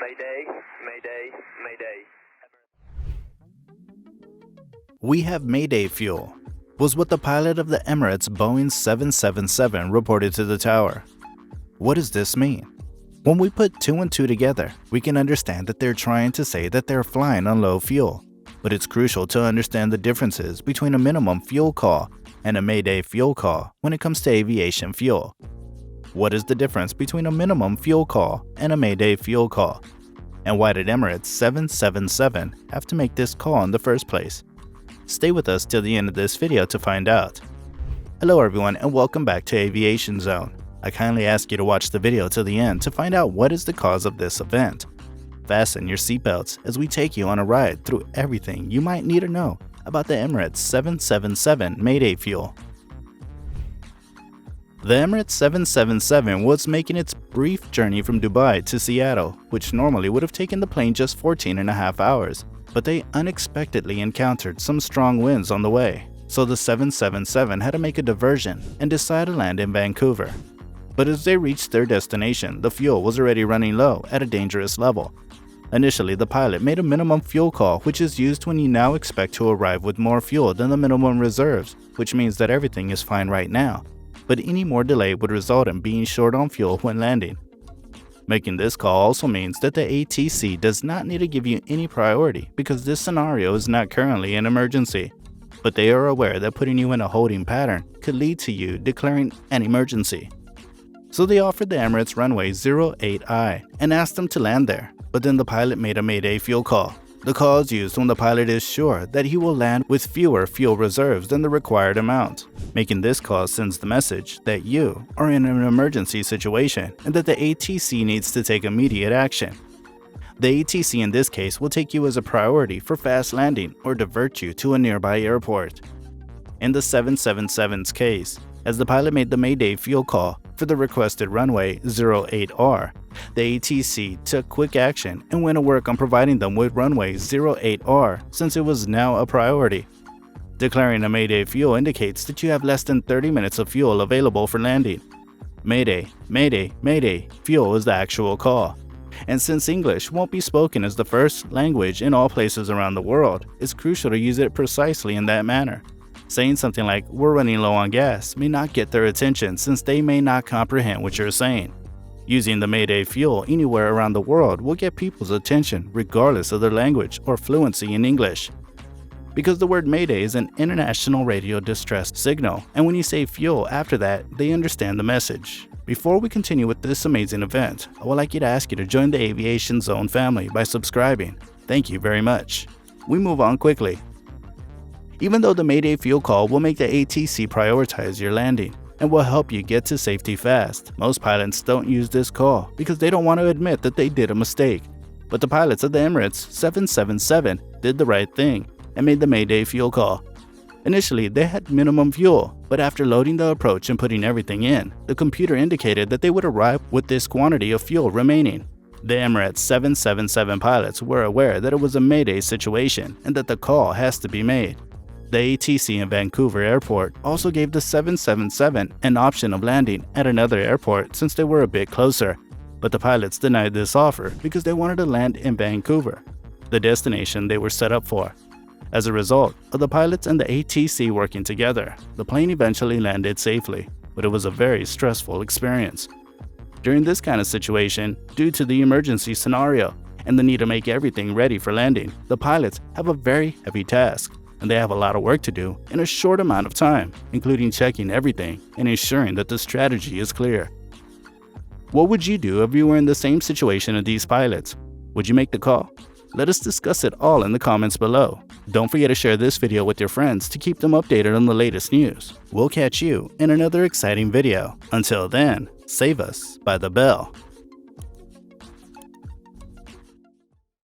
Mayday, Mayday, Mayday. We have Mayday fuel, was what the pilot of the Emirates Boeing 777 reported to the tower. What does this mean? When we put two and two together, we can understand that they're trying to say that they're flying on low fuel. But it's crucial to understand the differences between a minimum fuel call and a Mayday fuel call when it comes to aviation fuel. What is the difference between a minimum fuel call and a Mayday fuel call? And why did Emirates 777 have to make this call in the first place? Stay with us till the end of this video to find out. Hello everyone and welcome back to Aviation Zone. I kindly ask you to watch the video till the end to find out what is the cause of this event. Fasten your seatbelts as we take you on a ride through everything you might need to know about the Emirates 777 Mayday fuel. The Emirates 777 was making its brief journey from Dubai to Seattle, which normally would have taken the plane just 14.5 hours, but they unexpectedly encountered some strong winds on the way, so the 777 had to make a diversion and decide to land in Vancouver. But as they reached their destination, the fuel was already running low at a dangerous level. Initially, the pilot made a minimum fuel call, which is used when you now expect to arrive with more fuel than the minimum reserves, which means that everything is fine right now. But any more delay would result in being short on fuel when landing. Making this call also means that the ATC does not need to give you any priority because this scenario is not currently an emergency. But they are aware that putting you in a holding pattern could lead to you declaring an emergency. So they offered the Emirates runway 08I and asked them to land there, but then the pilot made a Mayday fuel call. The call is used when the pilot is sure that he will land with fewer fuel reserves than the required amount. Making this call sends the message that you are in an emergency situation and that the ATC needs to take immediate action. The ATC in this case will take you as a priority for fast landing or divert you to a nearby airport. In the 777's case, as the pilot made the Mayday fuel call for the requested runway 08R, the ATC took quick action and went to work on providing them with runway 08R since it was now a priority. Declaring a Mayday fuel indicates that you have less than 30 minutes of fuel available for landing. Mayday, Mayday, Mayday, fuel is the actual call. And since English won't be spoken as the first language in all places around the world, it's crucial to use it precisely in that manner. Saying something like, "we're running low on gas," may not get their attention since they may not comprehend what you're saying. Using the Mayday fuel anywhere around the world will get people's attention regardless of their language or fluency in English. Because the word Mayday is an international radio distress signal, and when you say fuel after that, they understand the message. Before we continue with this amazing event, I would like you to ask you to join the Aviation Zone family by subscribing. Thank you very much. We move on quickly. Even though the Mayday fuel call will make the ATC prioritize your landing and will help you get to safety fast, most pilots don't use this call because they don't want to admit that they did a mistake. But the pilots of the Emirates 777 did the right thing and made the Mayday fuel call. Initially, they had minimum fuel, but after loading the approach and putting everything in, the computer indicated that they would arrive with this quantity of fuel remaining. The Emirates 777 pilots were aware that it was a Mayday situation and that the call has to be made. The ATC in Vancouver Airport also gave the 777 an option of landing at another airport since they were a bit closer, but the pilots denied this offer because they wanted to land in Vancouver, the destination they were set up for. As a result of the pilots and the ATC working together, the plane eventually landed safely, but it was a very stressful experience. During this kind of situation, due to the emergency scenario and the need to make everything ready for landing, the pilots have a very heavy task. And they have a lot of work to do in a short amount of time, including checking everything and ensuring that the strategy is clear. What would you do if you were in the same situation as these pilots? Would you make the call? Let us discuss it all in the comments below. Don't forget to share this video with your friends to keep them updated on the latest news. We'll catch you in another exciting video. Until then, save us by the bell.